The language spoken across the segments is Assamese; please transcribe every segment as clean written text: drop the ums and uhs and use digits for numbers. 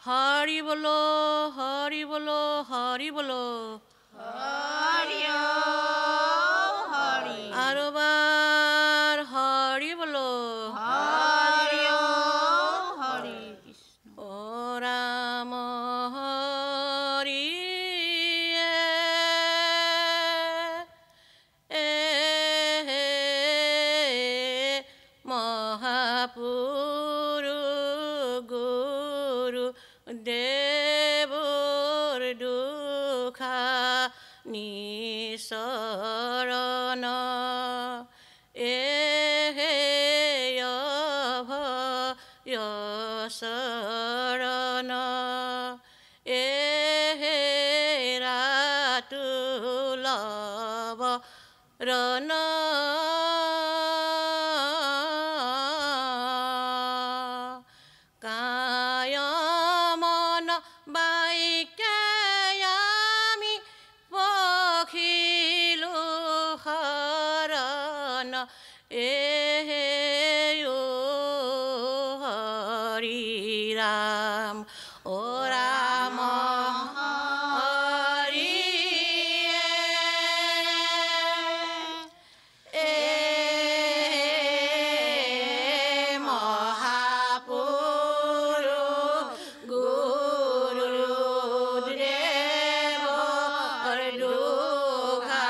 হরি বলো হরি বলো হরি বলো হরি হরি আরো বার হরি বলো হরি হরি কৃষ্ণ ও রাম হরি মহাপুরু গুরু দেৱৰ দুখা নিচৰণ শৰণ ৰাতু লৱ ৰণ কায় মন বাইকে আমি পখিলো শৰণ হৰি ৰাম ও ৰাম হৰি মহাপুৰু গুৰুদেৱৰ দুখা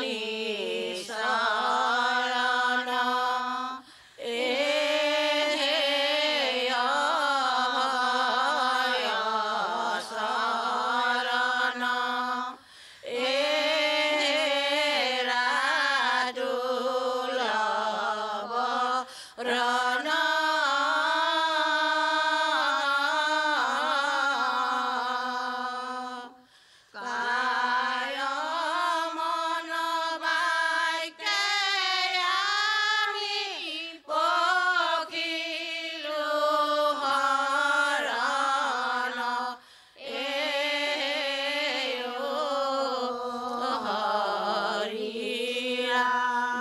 নিচৰণ শৰণ ৰাজু লৱ ৰণ কায় মন বাইকে আমি পখিলো শৰণ হৰি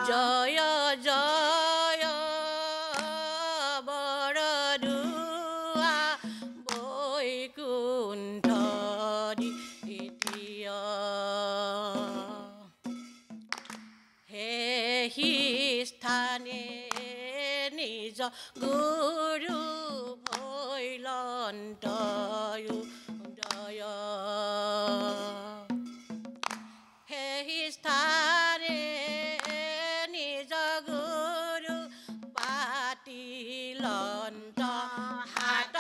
জয় জয় বৰদুৱা বৈকুণ্ঠ দ্বিতীয় হেহি স্থানে নিজ গুৰু ভৈলন্তয়োদয় হেহি স্থানে নিজ গুৰু পাতিলন্ত হাত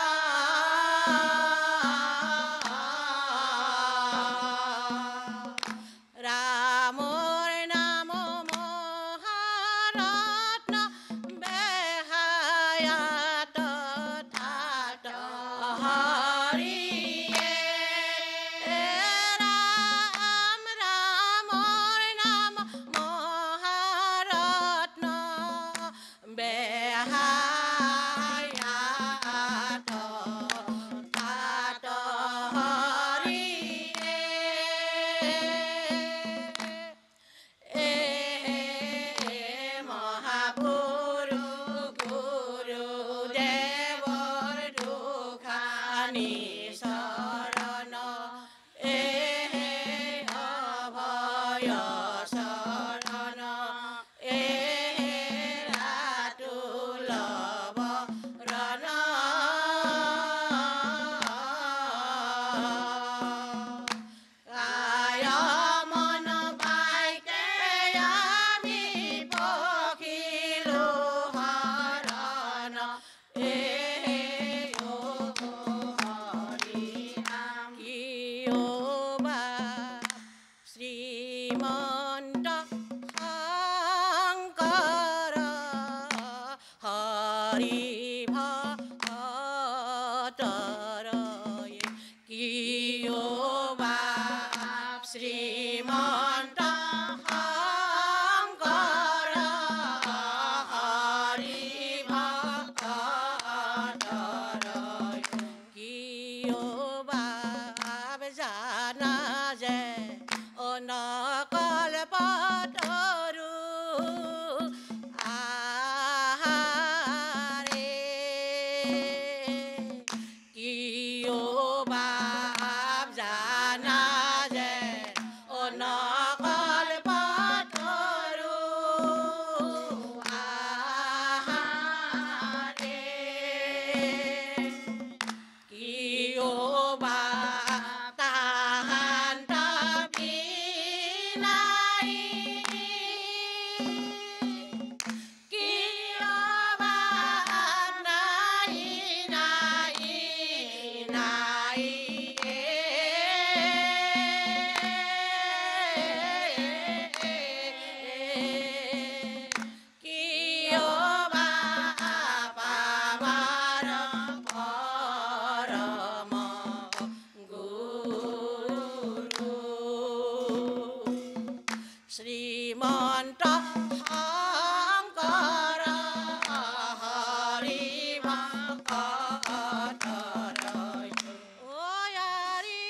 ৰামৰ নাম মহাৰত্ন বেহায়াত ঠাট হৰিয়ে ৰাম ৰামৰ নাম মহাৰত্ন বেহায়াত ঠাট হৰিয়ে মহাপুৰু গুৰুদেৱৰ দুখা নিচৰণ অভয় শৰণ ৰাতু লৱ ৰণ কায় মন বাইকে আমি পখিলো শৰণ হৰি নাম কিয় বা শ্ৰীমন্ত শংকৰ হৰি ভটৰ কিয় বা শ্ৰীমন্ত শংকৰ হৰি ভটৰ কিয় বা জানা যে অনকল পতৰু আহাৰে কি বাপ জানা যে অনকল পথৰু আহাৰে কিয় বাপ তাহান্ত বিনাই কিয় বাপ নাই নাই নাই কিয় বাপ আমাৰ পৰম গুৰু শ্ৰীমন্ত শংকৰ হৰি ভকতৰ অয়াৰি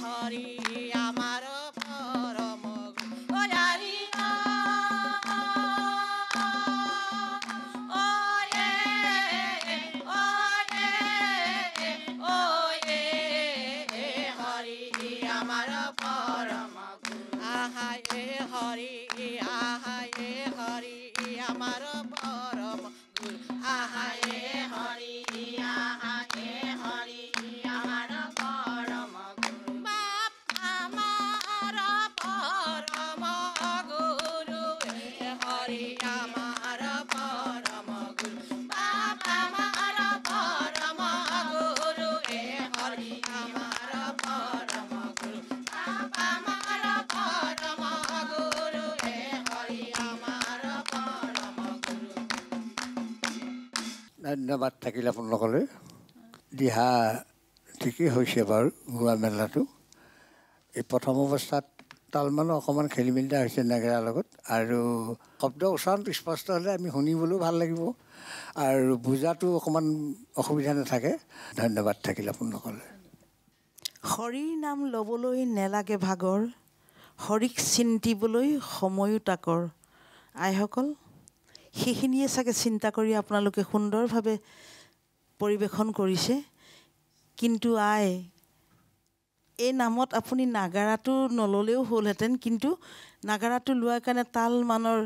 হৰি আমাৰ পৰম অয়াৰি হৰি আমাৰ পৰম আহায়ে হৰি আহায়ে হৰি আমাৰ পৰম গুৰু আহায়ে হৰি আহায়ে হৰি আমাৰ পৰম গুৰু বাপ আমাৰ পৰম গুৰু হৰি আমাৰ পৰম গুৰু বাপ আমাৰ পৰম গুৰু হৰি আমাৰ পৰম গুৰু বাপ আমাৰ পৰম গুৰু হৰি আমাৰ পৰম গুৰু ধন্যবাদ থাকিল আপোনালোকলৈ দিহা ঠিকেই হৈছে বাৰু গোৱা মেলাটো এই প্ৰথম অৱস্থাত তালমানো অকণমান খেলি মেলি হৈছে নেগেৰাৰ লগত আৰু শব্দ উচ্চাৰণটো স্পষ্ট হ'লে আমি শুনিবলৈও ভাল লাগিব আৰু বুজাটো অকণমান অসুবিধা নাথাকে ধন্যবাদ থাকিল আপোনালোকলৈ হৰিৰ নাম ল'বলৈ নেলাগে ভাগৰ হৰিক চিন্তিবলৈ সময়ো তাকৰ আইসকল সেইখিনিয়ে চাগে চিন্তা কৰি আপোনালোকে সুন্দৰভাৱে পৰিৱেশন কৰিছে কিন্তু আই এই নামত আপুনি নাগাৰাটো নল'লেও হ'লহেঁতেন কিন্তু নাগাৰাটো লোৱাৰ কাৰণে তাল মানৰ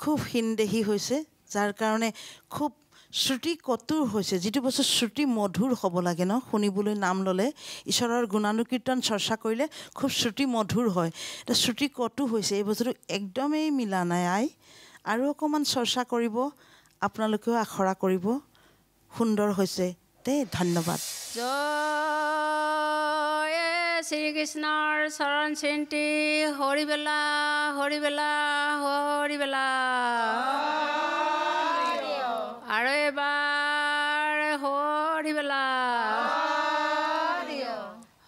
খুব হিনদেহী হৈছে যাৰ কাৰণে খুব শ্ৰুতি কটুৰ হৈছে যিটো বস্তু শ্ৰুতি মধুৰ হ'ব লাগে ন শুনিবলৈ নাম ল'লে ঈশ্বৰৰ গুণানুকীৰ্তন চৰ্চা কৰিলে খুব শ্ৰুতি মধুৰ হয় এতিয়া শ্ৰুতি কটু হৈছে এই বস্তুটো একদমেই মিলা নাই আই আৰু অকণমান চৰ্চা কৰিব আপোনালোকেও আখৰা কৰিব সুন্দৰ হৈছে দেই ধন্যবাদ জয় শ্ৰীকৃষ্ণৰ চৰণ চিন্তি হৰিবেলা হৰিবেলা হৰিবেলা আৰু এবাৰ হৰিবেলা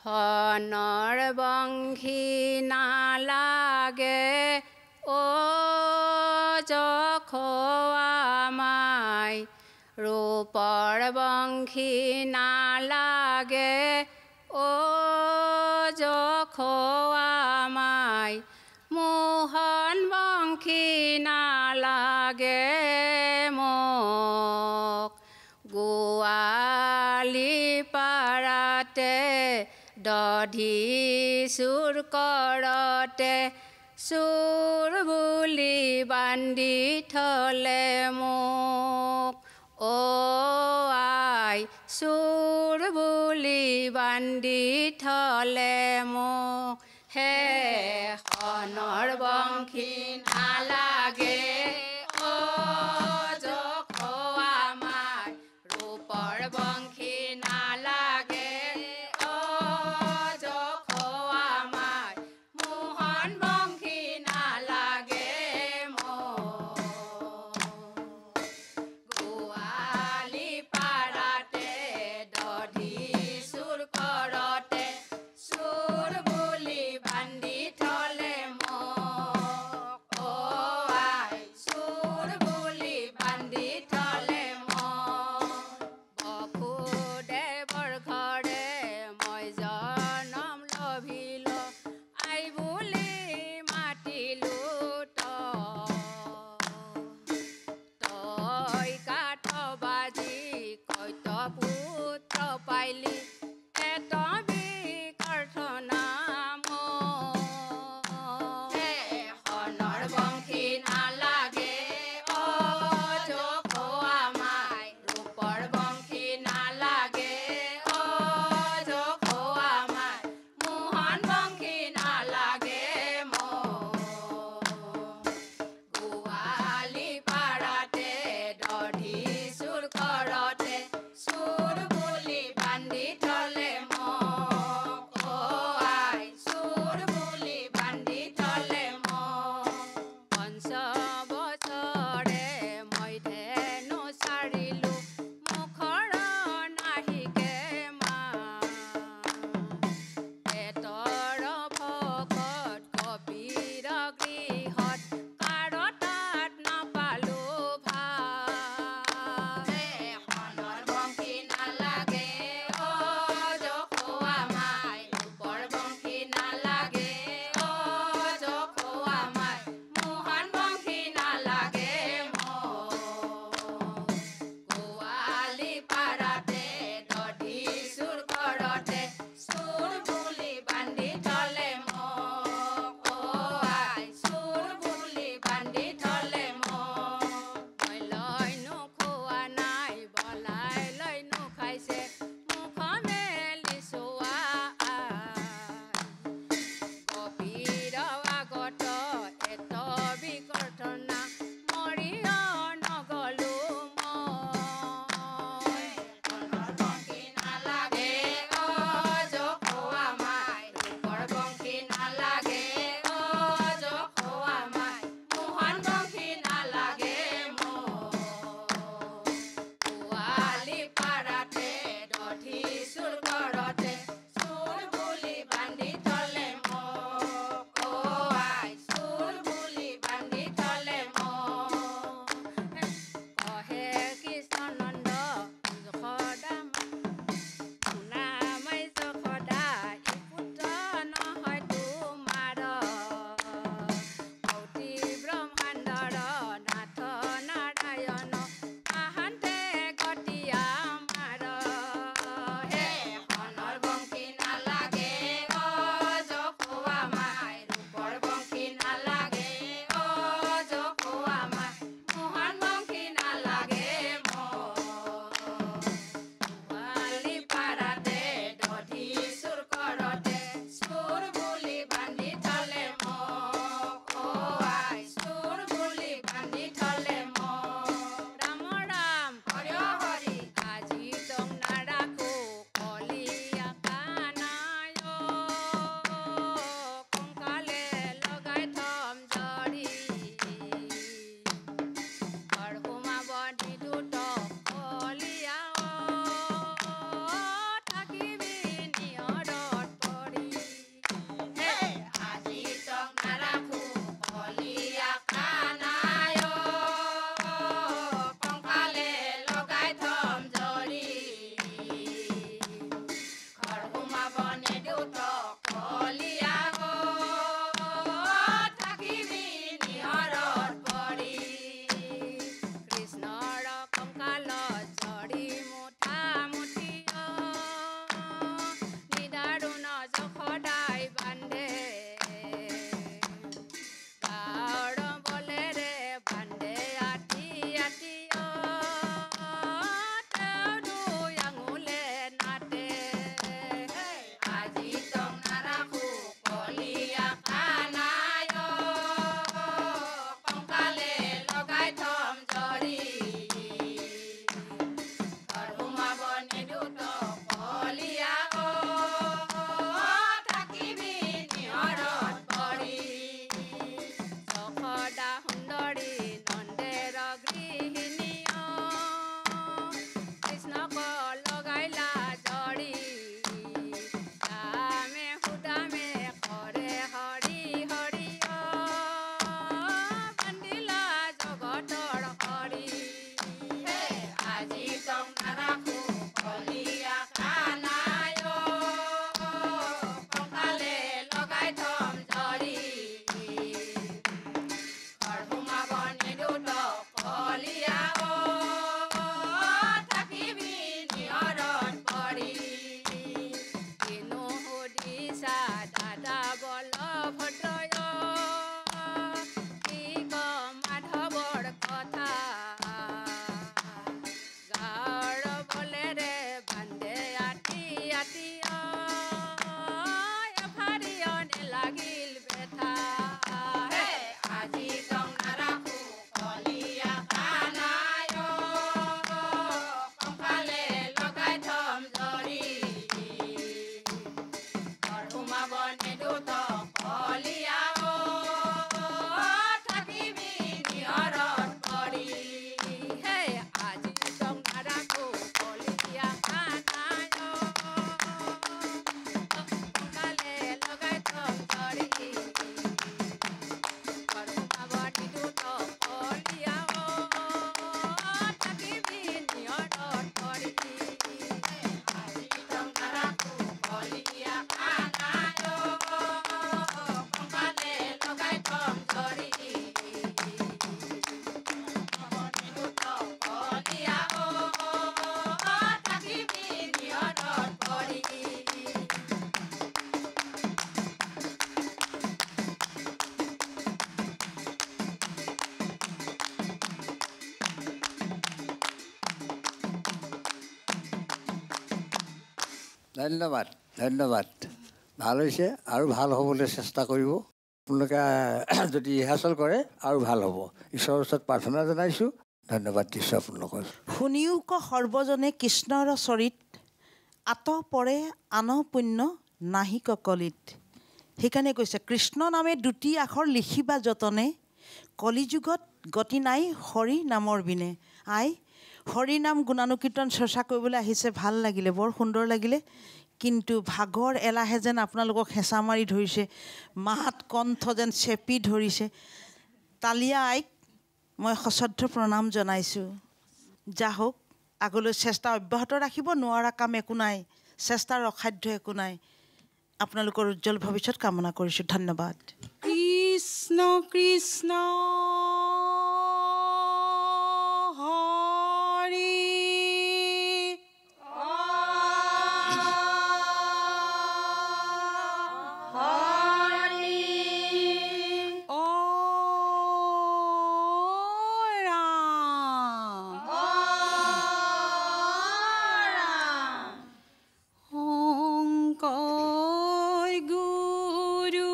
হনৰ বংশী নালাগে অ যখোৱা মাই ৰূপৰ বংশী নালাগে অ যখোৱা মাই মোহন বংশী নালাগে মোক গোৱালি পাৰাতে দধি চুৰ কৰতে চুৰ বুলি বান্ধি থলে মোক অ আই চুৰ বুলি বান্ধি থলে মোক হে হনৰ বংশী নালাগে অ যখোৱা মাই ৰূপৰ বংশী নালাগে অ যখোৱা মাই মোহন বংশী নালাগে মোক গোৱালি পাৰাতে দধি চুৰ কৰতে চুৰ বুলি বান্ধি থলে মোক অ আই জৰি ঘৰ সোমাব নিদোত কলিয়া থাকিবি নিয়ৰত পৰি কিনো সুধিছা দাদা বলভদ্ৰয় কি কম মাধৱৰ কথা গাঁৱৰ বলেৰে বান্ধে আতি আতি এফাৰিয়নে লাগিল বেথা হে আজি তং নাৰাখো কলিয়া কানাই কঁকালে লগাই থম জৰি ঘৰ সোমাব নিদোত কলিয়া থাকিবি নিয়ৰত পৰি হে আজি তং নাৰাখো কলিয়া কানাই কঁকালে লগাই থম জৰি ঘৰ সোমাব নিদোত কলিয়া থাকিবি নিয়ৰত পৰি আজি তং নাৰাখো কলিয়া কানাই কঁকালে লগাই থম জৰি নিদোত কলিয়া থাকিবি নিয়ৰত পৰি ধন্যবাদ ধন্যবাদ ভাল হৈছে আৰু ভাল হ'বলৈ চেষ্টা কৰিব আপোনালোকে যদি ৰিহাৰ্চেল কৰে আৰু ভাল হ'ব ঈশ্বৰৰ ওচৰত প্ৰাৰ্থনা জনাইছোঁ ধন্যবাদ দিছোঁ আপোনালোকৰ শুনিও ক সৰ্বজনে কৃষ্ণৰ চৰিত আত পৰে আন পুণ্য নাহি কলিত সেইকাৰণে কৈছে কৃষ্ণ নামে দুটি আখৰ লিখিবা যতনে কলিযুগত গতি নাই হৰি নামৰ বিনে আই হৰি নাম গুণানুকীৰ্তন চৰ্চা কৰিবলৈ আহিছে ভাল লাগিলে বৰ সুন্দৰ লাগিলে কিন্তু ভাগৰ এলাহে যেন আপোনালোকক হেঁচা মাৰি ধৰিছে মাত কণ্ঠ যেন চেপি ধৰিছে তালিয়া আইক মই সশ্ৰদ্ধ প্ৰণাম জনাইছোঁ যা হওক আগলৈ চেষ্টা অব্যাহত ৰাখিব নোৱাৰা কাম একো নাই চেষ্টাৰ অসাধ্য একো নাই আপোনালোকৰ উজ্জ্বল ভৱিষ্যত কামনা কৰিছোঁ ধন্যবাদ কৃষ্ণ কৃষ্ণ হৰি ও ৰাম শংকৰ গুৰু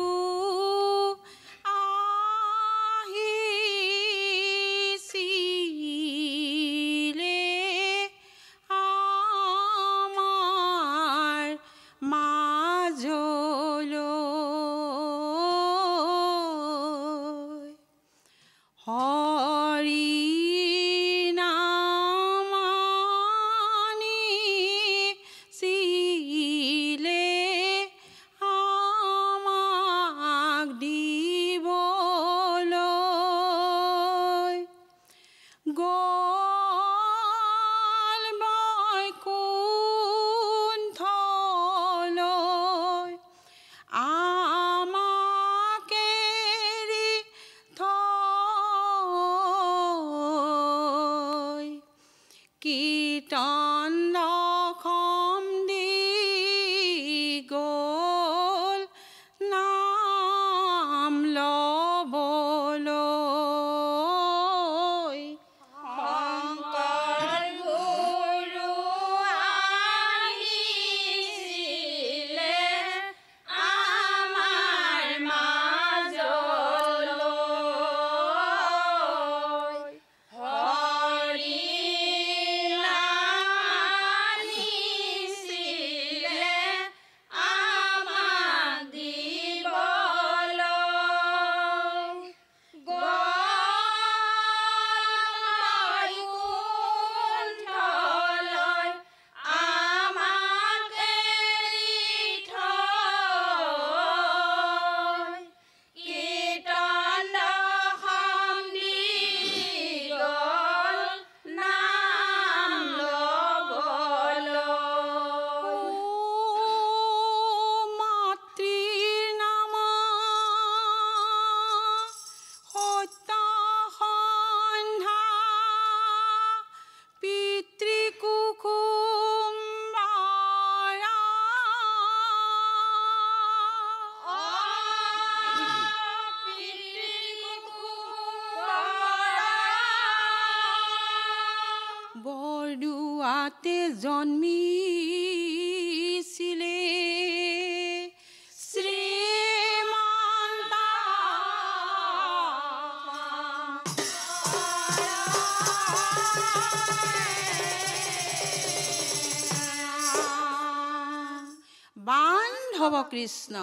আহিছিলে আমাৰ মাজলৈ হৰি নাম আনিছিলে আমাক দিবলৈ গ'ল বৈকুণ্ঠলৈ আমাক এৰি থৈ কীৰ্তন দশম দি গ'ল নাম ল'বলৈ শংকৰ গুৰু আহিছিলে আমাৰ মাজলৈ হৰি নাম তাতে জন্মিছিলে শ্ৰীমন্ত বান্ধৱ কৃষ্ণ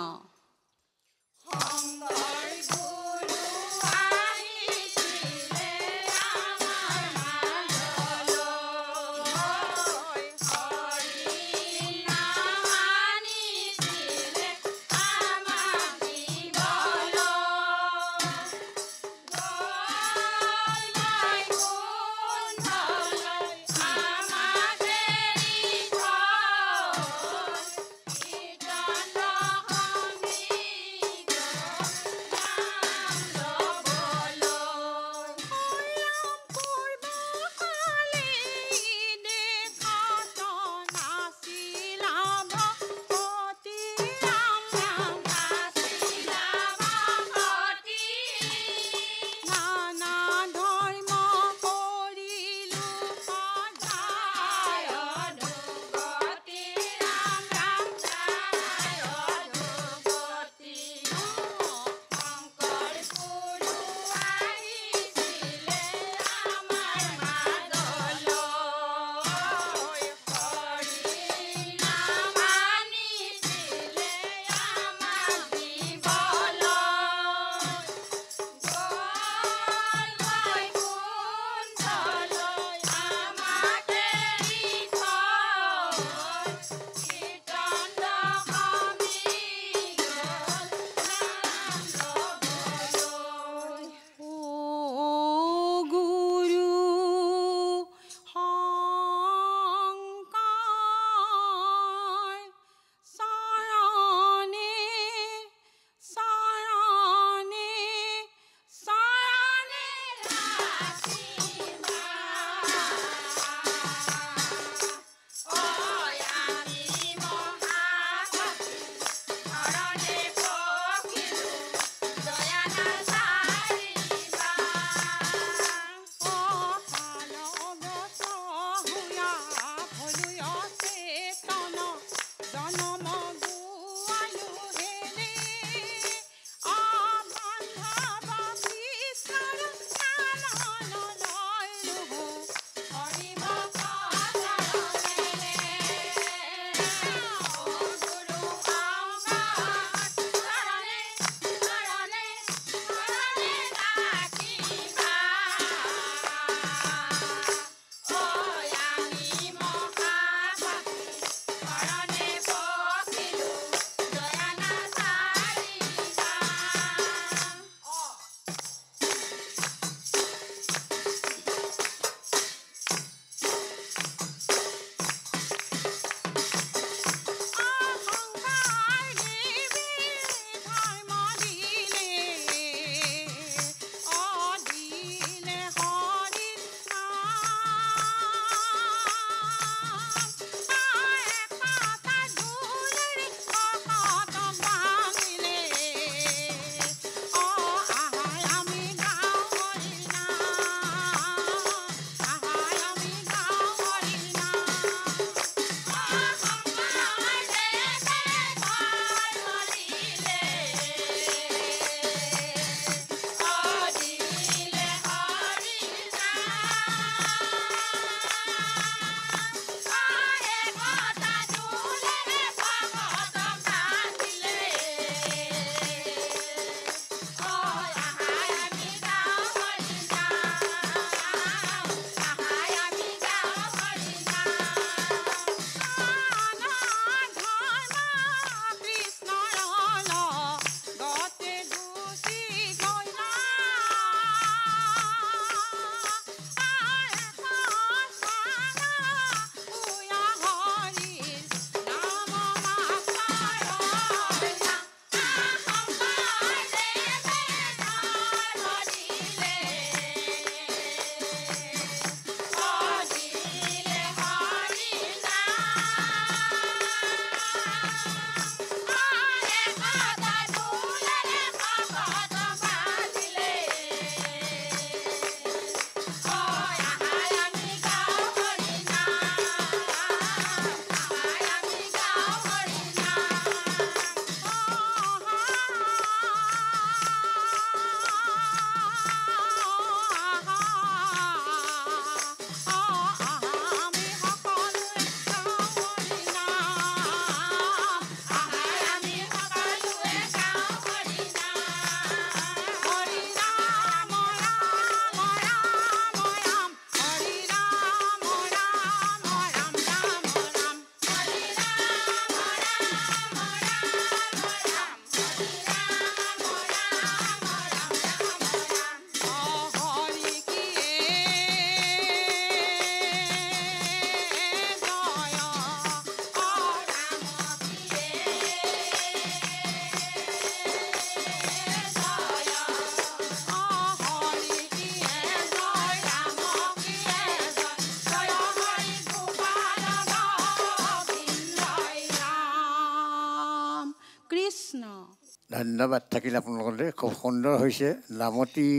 ধন্যবাদ থাকিল আপোনালোকলৈ খুব সুন্দৰ হৈছে নামতি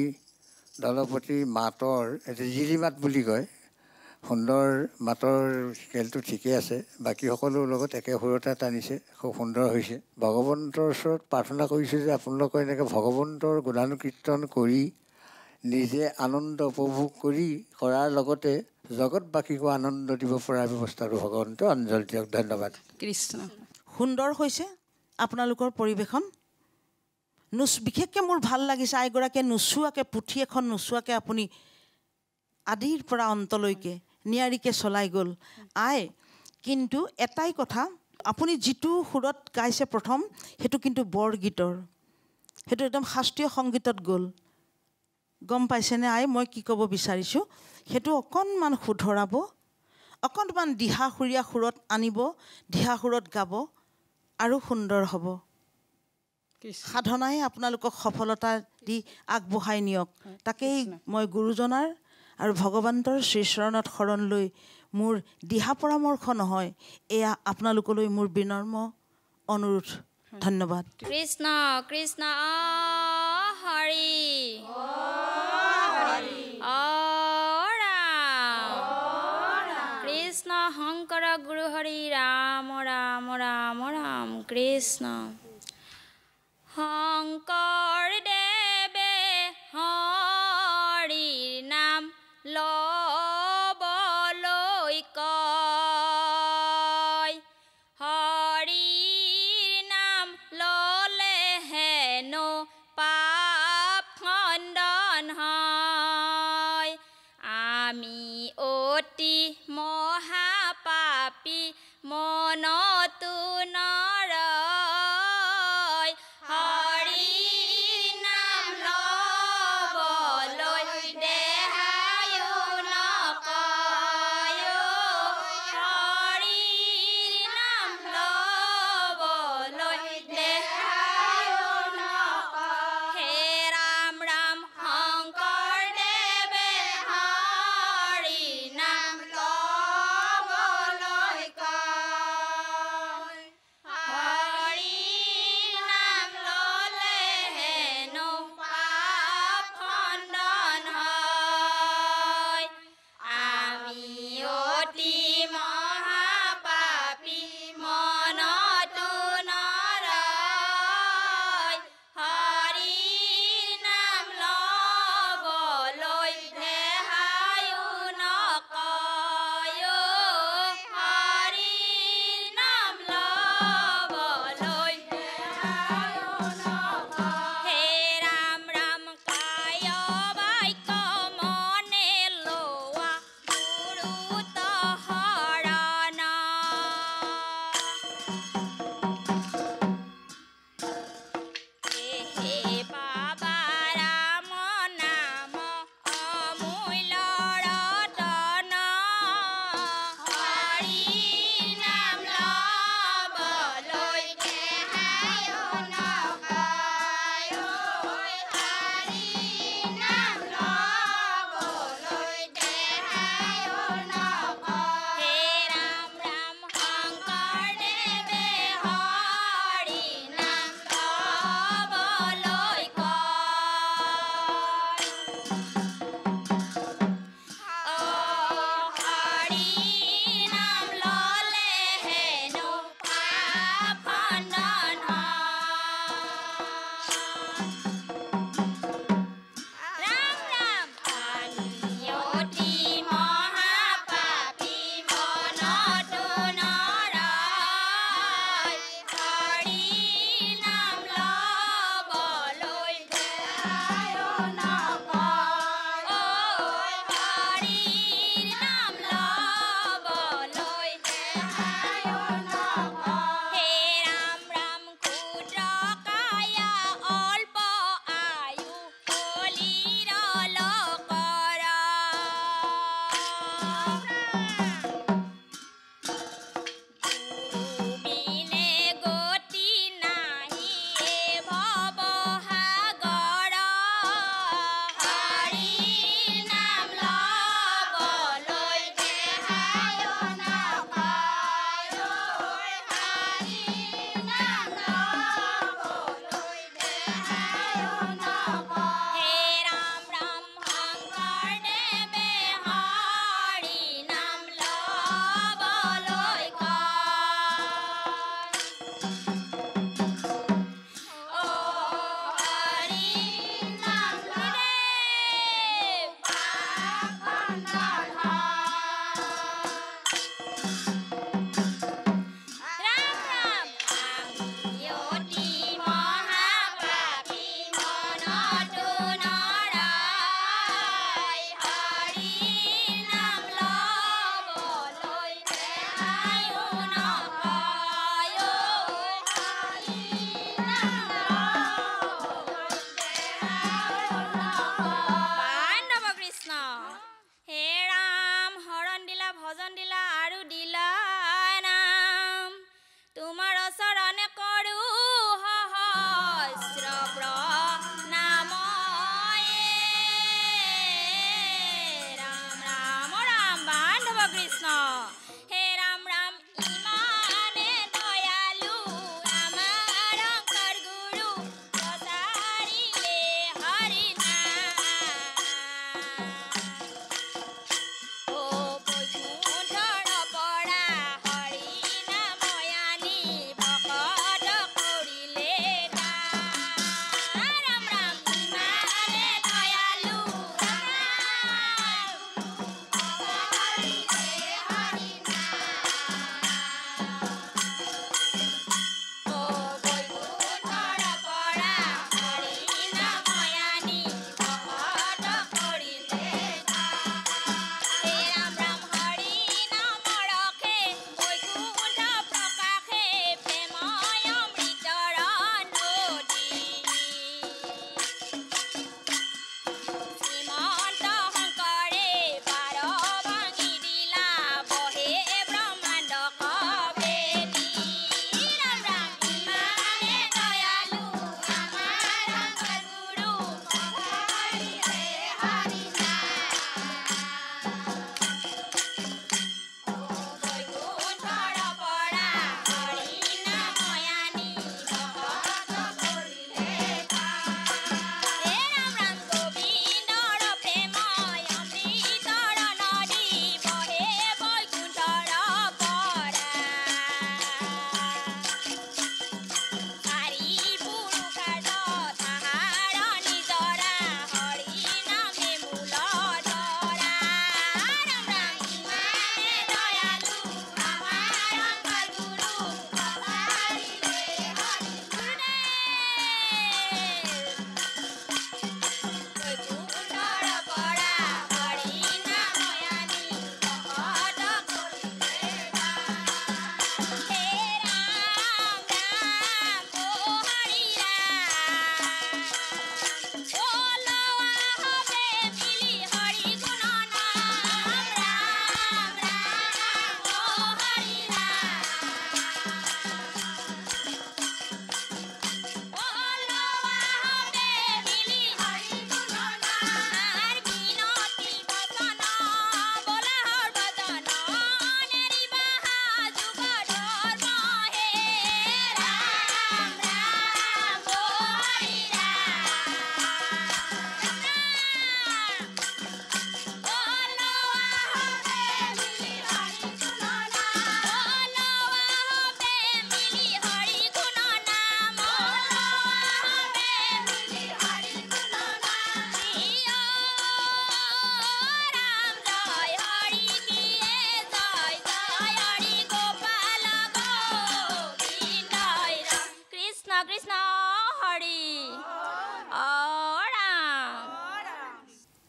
দলপতি মাতৰ এইটো জিৰি মাত বুলি কয় সুন্দৰ মাতৰ স্কেলটো ঠিকেই আছে বাকী সকলোৰ লগত একে সুৰতে টানিছে খুব সুন্দৰ হৈছে ভগৱন্তৰ ওচৰত প্ৰাৰ্থনা কৰিছোঁ যে আপোনালোকে এনেকৈ ভগৱন্তৰ গুণানুকীৰ্তন কৰি নিজে আনন্দ উপভোগ কৰি কৰাৰ লগতে জগতবাসীকো আনন্দ দিব পৰা ব্যৱস্থাটো ভগৱন্ত অঞ্জল দিয়ক ধন্যবাদ কৃষ্ণ সুন্দৰ হৈছে আপোনালোকৰ পৰিৱেশন বিশেষকৈ মোৰ ভাল লাগিছে আইগৰাকীয়ে নোচোৱাকৈ পুথি এখন নোচোৱাকৈ আপুনি আদিৰ পৰা অন্তলৈকে নিয়াৰিকৈ চলাই গ'ল কিন্তু এটাই কথা আপুনি যিটো সুৰত গাইছে প্ৰথম সেইটো কিন্তু বৰগীতৰ সেইটো একদম শাস্ত্ৰীয় সংগীতত গ'ল গম পাইছেনে মই কি ক'ব বিচাৰিছোঁ সেইটো অকণমান শুধৰাব অকণমান দিহাসুৰীয়া সুৰত আনিব দিহাসুৰত গাব আৰু সুন্দৰ হ'ব সাধনাই আপোনালোকক সফলতা দি আগবঢ়াই নিয়ক তাকেই মই গুৰুজনাৰ আৰু ভগৱন্তৰ শ্ৰীচৰণত শৰণ লৈ মোৰ দিহা পৰামৰ্শ নহয় এয়া আপোনালোকলৈ মোৰ বিনম্ৰ অনুৰোধ ধন্যবাদ কৃষ্ণ কৃষ্ণ হৰি ৰাম কৃষ্ণ শংকৰ গুৰু হৰি ৰাম ৰাম ৰাম ৰাম কৃষ্ণ শংকৰদেৱে হৰিৰ নাম ল'বলৈ কয় হৰিৰ নাম ল'লে হেনো পাপ খণ্ডন হয় আমি অতি মহাপাপী মনতো নৰয় হৰিৰ নাম ল'বলৈ দেহায়ো নকয় হৰিৰ নাম ল'বলৈ দেহায়ো নকয় হে ৰাম ৰাম শংকৰদেৱে হৰিৰ নাম ল'বলৈ কয়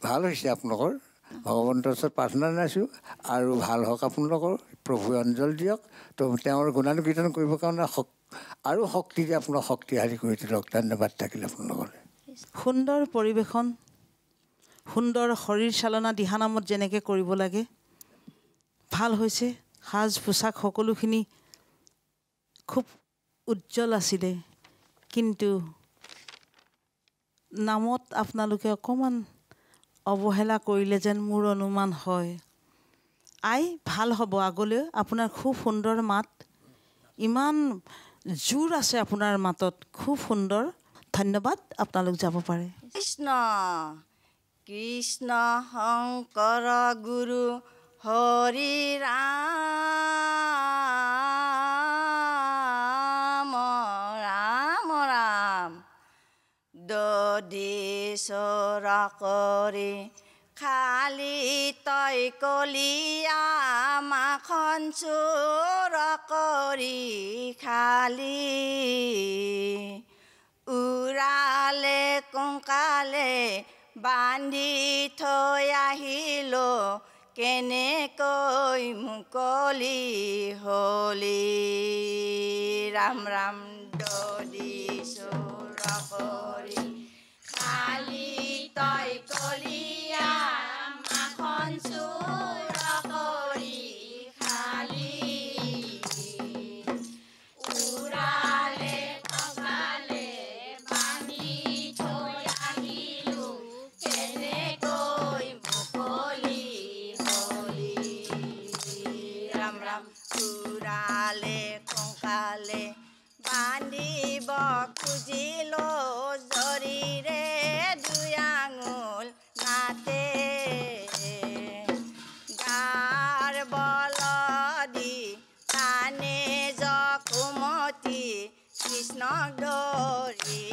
ভাল হৈছে আপোনালোকৰ ভগৱন্তৰ ওচৰত প্ৰাৰ্থনা জনাইছোঁ আৰু ভাল হওক আপোনালোকৰ প্ৰভুৱে অঞ্জল দিয়ক তো তেওঁৰ গুণানুকীৰ্তন কৰিবৰ কাৰণে আৰু শক্তি দিয়ে আপোনাক শক্তিশালী কৰি তোলক ধন্যবাদ থাকিল আপোনালোকলৈ সুন্দৰ পৰিৱেশন সুন্দৰ শৰীৰ চালনা দিহানামত যেনেকৈ কৰিব লাগে ভাল হৈছে সাজ পোছাক সকলোখিনি খুব উজ্জ্বল আছিলে কিন্তু নামত আপোনালোকে অকণমান অৱহেলা কৰিলে যেন মোৰ অনুমান হয় আই ভাল হ'ব আগলৈ আপোনাৰ খুব সুন্দৰ মাত ইমান জোৰ আছে আপোনাৰ মাতত খুব সুন্দৰ ধন্যবাদ আপোনালোক যাব পাৰে কৃষ্ণ কৃষ্ণ শংকৰ গুৰু হৰি ৰাম ৰাম ৰাম দদিচৰা কৰি খালি তই কলিয়া মাখন চোৰ কৰি খালি উৰালে কংকালে বান্ধি থৈ আহিলো কেনেকৈ মুকলি হলি ৰাম ৰাম দদি চোৰ কৰি খালি তই কলিয়া মাখন চোৰ কৰি খালি উৰালে কঁকালে বান্ধি থৈ আহিলো কেনেকৈ মুকলি হলি ৰাম ৰাম উৰালে কঁকালে বান্ধিব খুজিলো জৰিৰে দুই আঙুল নাতে গাৰ বলদি টানে জকুমতি কৃষ্ণক ধৰি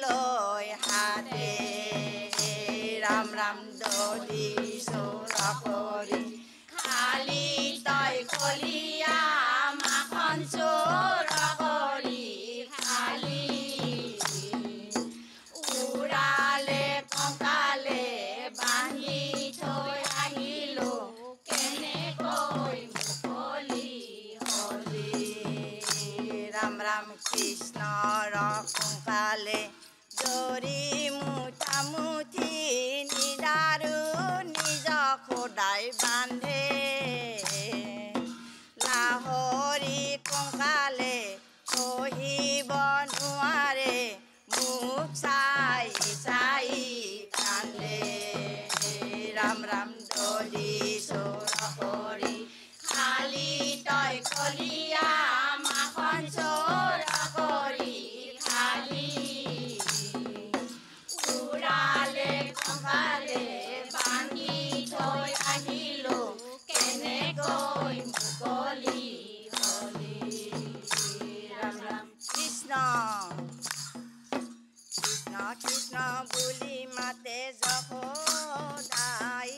লৈ হাতে ৰাম ৰাম দদি চোৰ কৰি খালি তই কলিয়া মাখন চোৰ কৰি খালি উৰালে কঁকালে বান্ধি থৈ আহিলো কেনেকৈ মুকলি হলি ৰাম ৰাম কৃষ্ণৰ কঁকালে জৰি মুঠামুঠি নিদাৰু নিজ খোদাই বান্ধে লাহৰি কঁকালে সহিব নোৱাৰে মুখ চাই চাই কান্দে ৰাম ৰাম দদি চোৰ কৰি খালি তই কলিয়া মাখন চোৰ কৰি খালি উৰালে কঁকালে বান্ধি থৈ আহিলো কেনেকৈ মুকলি হলি ৰাম ৰাম কৃষ্ণ কৃষ্ণ কৃষ্ণ বুলি মাতে যশোদাই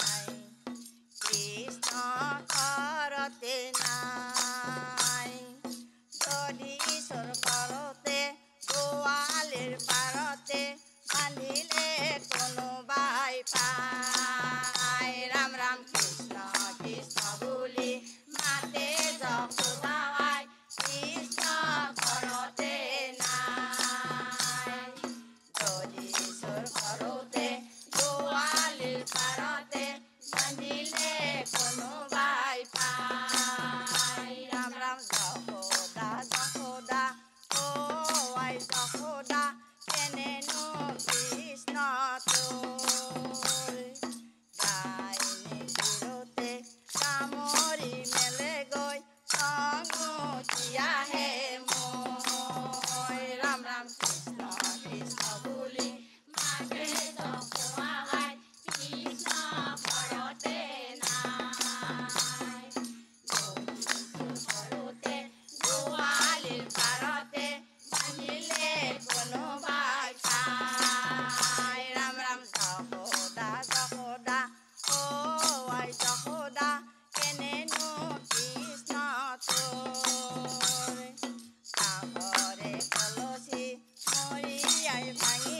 আই। কৃষ্ণ ঘৰতে নাই যদি চোৰ ঘৰতে গোৱালিৰ পাৰতে বান্ধিলে কোনোবাই পায় ৰাম ৰাম কৃষ্ণ কৃষ্ণ বুলি মাতে যশোদাই কৃষ্ণ ঘৰতে নাই যদি চোৰ ঘৰতে গোৱালিৰ পাৰতে বান্ধিলে কোনোবাই পায় ৰাম ৰাম যশোদা যশোদা অ আই যশোদা কেনেনো কৃষ্ণ তোৰ গাইনে ঘূৰোতে কামৰি মেলে গৈ খঙুতিয়াহে মই ৰাম ৰাম কৃষ্ণ কৃষ্ণ বুলি মাতে যশোদাই কৃষ্ণ ঘৰতে নাই ঘৰতে গোৱালিৰ পাৰতে বান্ধিলে কোনোবাই পায় ৰাম ৰাম যশোদা যশোদা অ আই যশোদা কেনেনো কৃষ্ণ তোৰ কাষৰে কলচি মৰিয়াই ভাঙি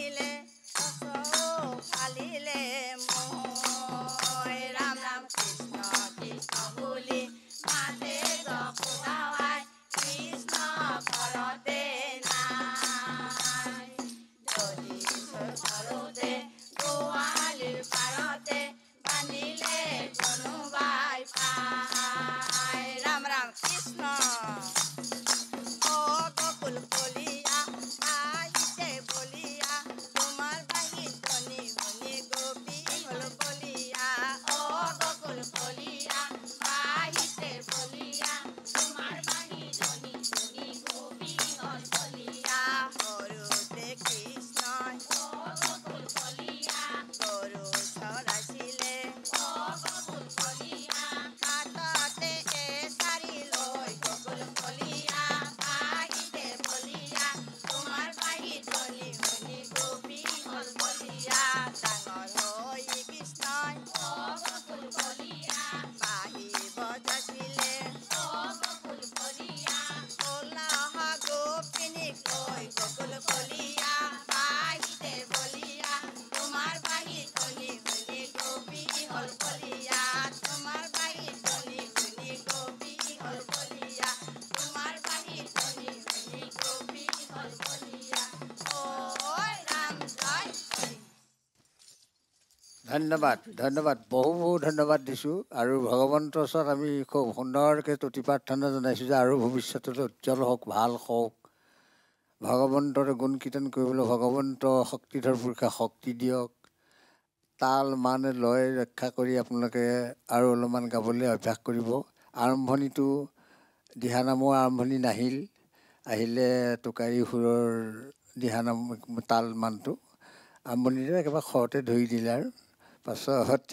ধন্যবাদ ধন্যবাদ বহু ধন্যবাদ দিছোঁ আৰু ভগৱন্তৰ ওচৰত আমি খুব সুন্দৰকৈ তুতি প্ৰাৰ্থনা জনাইছোঁ যে আৰু ভৱিষ্যতত উজ্জ্বল হওক ভাল হওক ভগৱন্তৰ গুণ কীৰ্তন কৰিবলৈ ভগৱন্ত শক্তিধৰ পুৰুষে শক্তি দিয়ক তাল মান লয় ৰক্ষা কৰি আপোনালোকে আৰু অলপমান গাবলৈ অভ্যাস কৰিব আৰম্ভণিটো দিহানামৰ আৰম্ভণি নাহিল আহিলে টোকাৰী সুৰৰ দিহানাম তাল মানটো আৰম্ভণিতে একেবাৰে খৰতে ধৰি দিলে আৰু পাছত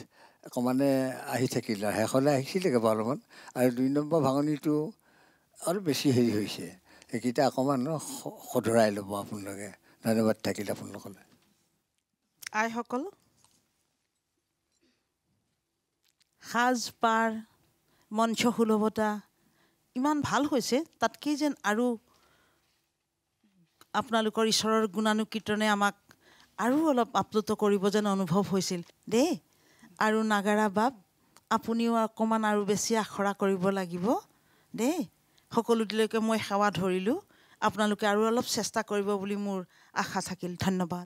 অকণমানে আহি থাকিল আৰু শেষলৈ আহিছিলে একেবাৰে অলপমান আৰু 2 নম্বৰ ভাঙনিটো অলপ বেছি হেৰি হৈছে সেইকেইটা অকণমান শুধৰাই ল'ব আপোনালোকে ধন্যবাদ থাকিল আপোনালোকলৈ আইসকল সাজপাৰ মঞ্চ সুলভতা ইমান ভাল হৈছে তাতকৈ যেন আৰু আপোনালোকৰ ঈশ্বৰৰ গুণানুকীৰ্তনে আমাক আৰু অলপ আপ্লুত কৰিব যেন অনুভৱ হৈছিল দেই আৰু নাগাৰা বাপ আপুনিও অকণমান আৰু বেছি আখৰা কৰিব লাগিব দেই সকলোলৈকে মই সেৱা ধৰিলোঁ আপোনালোকে আৰু অলপ চেষ্টা কৰিব বুলি মোৰ আশা থাকিল ধন্যবাদ